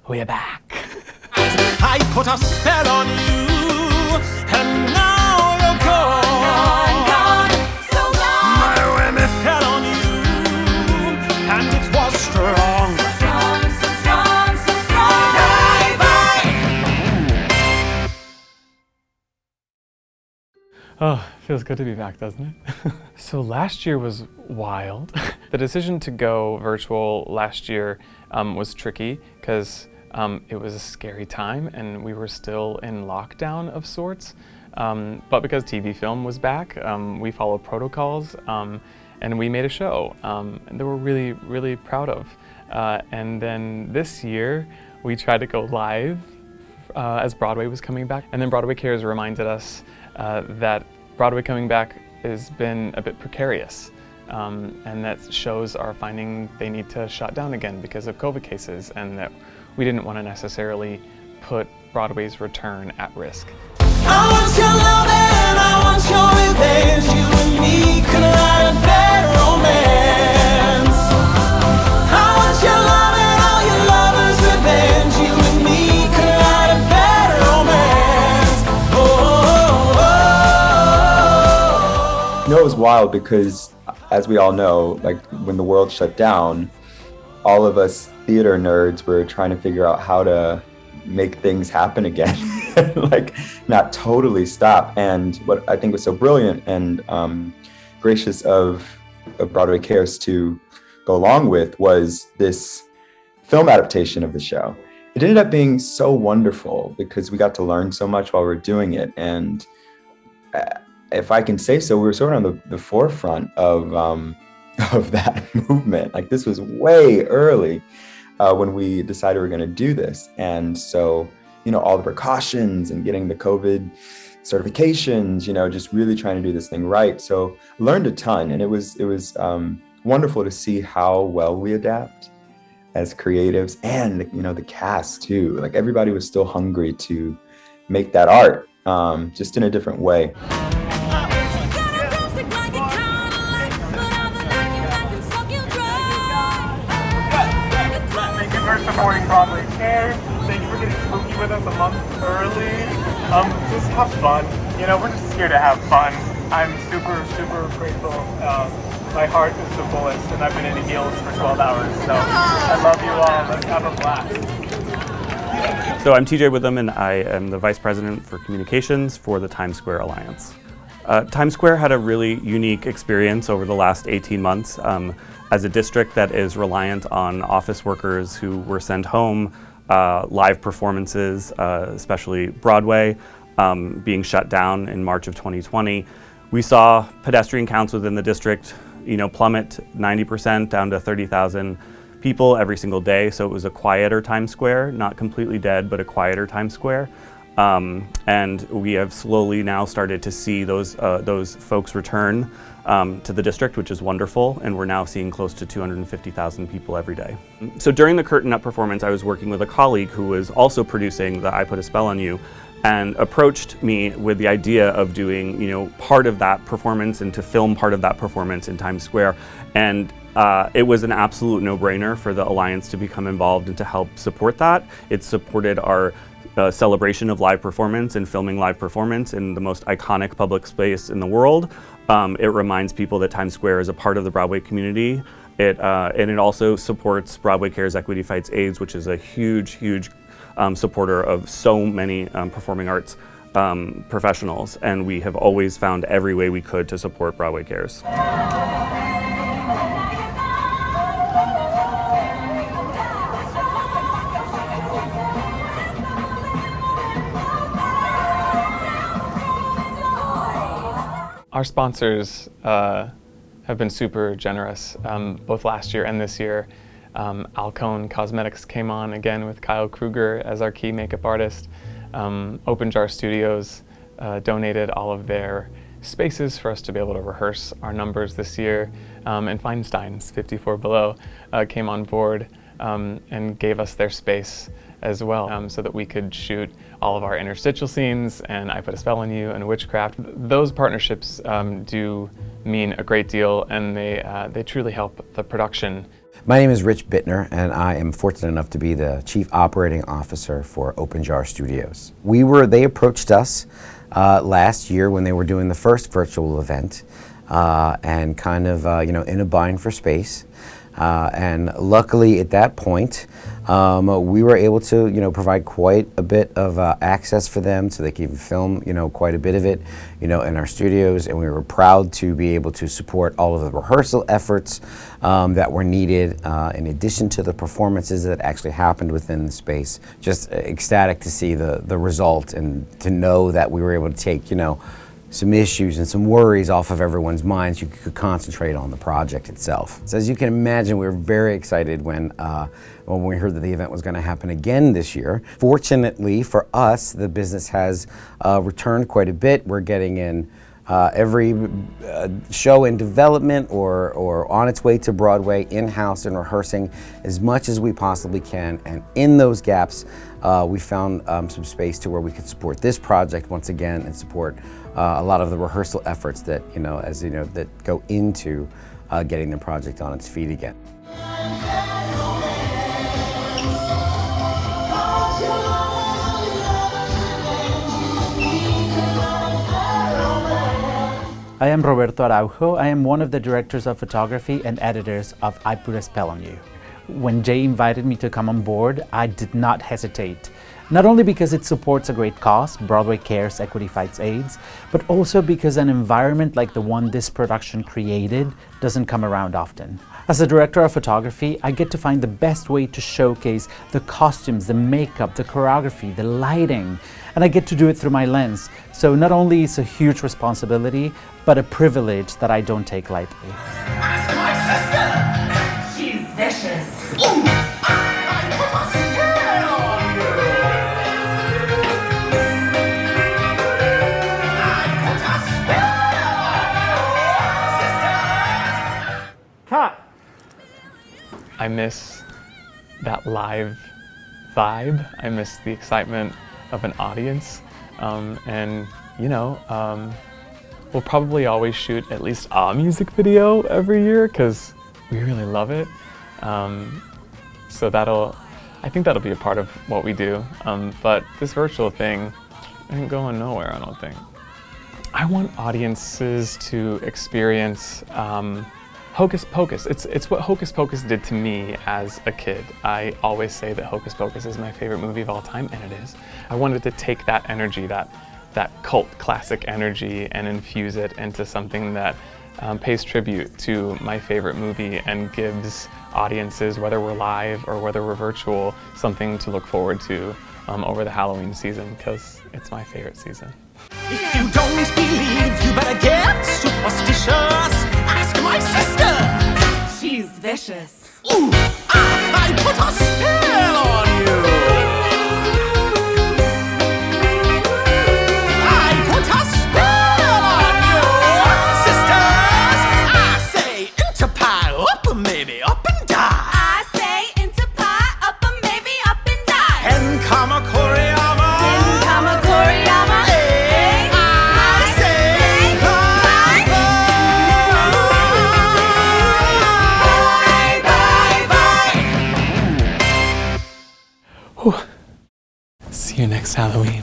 we're back. I put a spell on you, and now you're gone. Gone, so gone. My women fell on you, and it was strong. Strong, so strong, so strong. Bye-bye. Oh, feels good to be back, doesn't it? So last year was wild. The decision to go virtual last year was tricky because it was a scary time and we were still in lockdown of sorts. But because TV film was back, we followed protocols and we made a show that we're really, really proud of. And then this year, we tried to go live as Broadway was coming back. And then Broadway Cares reminded us that Broadway coming back has been a bit precarious. And that shows are finding they need to shut down again because of COVID cases, and that we didn't want to necessarily put Broadway's return at risk. I want your love and I want your revenge. You and me could write a better romance. I want your love and all your lovers' revenge. You and me could write a better romance. You know, it was wild because, as we all know, like when the world shut down, all of us theater nerds were trying to figure out how to make things happen again, like not totally stop. And what I think was so brilliant and gracious of Broadway Cares to go along with was this film adaptation of the show. It ended up being so wonderful because we got to learn so much while we were doing it. And if I can say so, we were sort of on the forefront of that movement. Like this was way early when we decided we were going to do this. And so, you know, all the precautions and getting the COVID certifications, you know, just really trying to do this thing right. So learned a ton, and it was wonderful to see how well we adapt as creatives, and, you know, the cast too. Like everybody was still hungry to make that art, just in a different way. For supporting Broadway Cares. Thank you for getting spooky with us a month early. Just have fun. You know, we're just here to have fun. I'm super, super grateful. My heart is the fullest, and I've been in heels for 12 hours. So I love you all. Let's have a blast. So I'm TJ Witham, and I am the Vice President for Communications for the Times Square Alliance. Times Square had a really unique experience over the last 18 months. As a district that is reliant on office workers who were sent home, live performances, especially Broadway, being shut down in March of 2020, we saw pedestrian counts within the district, you know, plummet 90% down to 30,000 people every single day. So it was a quieter Times Square, not completely dead, but a quieter Times Square. And we have slowly now started to see those folks return to the district, which is wonderful, and we're now seeing close to 250,000 people every day. So during the Curtain Up performance, I was working with a colleague who was also producing the I Put a Spell on You, and approached me with the idea of doing, you know, part of that performance and to film part of that performance in Times Square. And it was an absolute no-brainer for the Alliance to become involved and to help support that. It supported our celebration of live performance and filming live performance in the most iconic public space in the world. It reminds people that Times Square is a part of the Broadway community. And it also supports Broadway Cares Equity Fights AIDS, which is a huge, huge supporter of so many performing arts professionals. And we have always found every way we could to support Broadway Cares. Our sponsors have been super generous, both last year and this year. Alcone Cosmetics came on again with Kyle Kruger as our key makeup artist. Open Jar Studios donated all of their spaces for us to be able to rehearse our numbers this year. And Feinstein's 54 Below came on board and gave us their space as well, so that we could shoot all of our interstitial scenes and I Put a Spell on You and Witchcraft. Those partnerships do mean a great deal, and they truly help the production. My name is Rich Bittner, and I am fortunate enough to be the Chief Operating Officer for Open Jar Studios. They approached us last year when they were doing the first virtual event, and kind of in a bind for space. And luckily at that point, we were able to provide quite a bit of access for them, so they could even film quite a bit of it in our studios, and we were proud to be able to support all of the rehearsal efforts that were needed in addition to the performances that actually happened within the space. Just ecstatic to see the result and to know that we were able to take some issues and some worries off of everyone's minds. You could concentrate on the project itself. So as you can imagine, we were very excited when we heard that the event was going to happen again this year. Fortunately for us, the business has returned quite a bit. We're getting in every show in development or on its way to Broadway in-house and rehearsing as much as we possibly can. And in those gaps, we found some space to where we could support this project once again and support a lot of the rehearsal efforts that, that go into getting the project on its feet again. I am Roberto Araujo. I am one of the directors of photography and editors of I Put a Spell on You. When Jay invited me to come on board, I did not hesitate. Not only because it supports a great cause, Broadway Cares, Equity Fights AIDS, but also because an environment like the one this production created doesn't come around often. As a director of photography, I get to find the best way to showcase the costumes, the makeup, the choreography, the lighting, and I get to do it through my lens. So not only is it a huge responsibility, but a privilege that I don't take lightly. Ask my sister! She's vicious. Cut! I miss that live vibe. I miss the excitement of an audience. We'll probably always shoot at least a music video every year because we really love it. So I think that'll be a part of what we do. But this virtual thing ain't going nowhere, I don't think. I want audiences to experience Hocus Pocus. It's what Hocus Pocus did to me as a kid. I always say that Hocus Pocus is my favorite movie of all time, and it is. I wanted to take that energy, that cult classic energy, and infuse it into something that pays tribute to my favorite movie and gives audiences, whether we're live or whether we're virtual, something to look forward to over the Halloween season, because it's my favorite season. If you don't believe, you better get superstitious. Ask my sister. She's vicious. Ooh, I put a spell on you. I put a spell on you, sisters. I say into pie, up and maybe up and die. I say into pie, up and maybe up and die. And kama koriyama. And kama koriyama. See you next Halloween.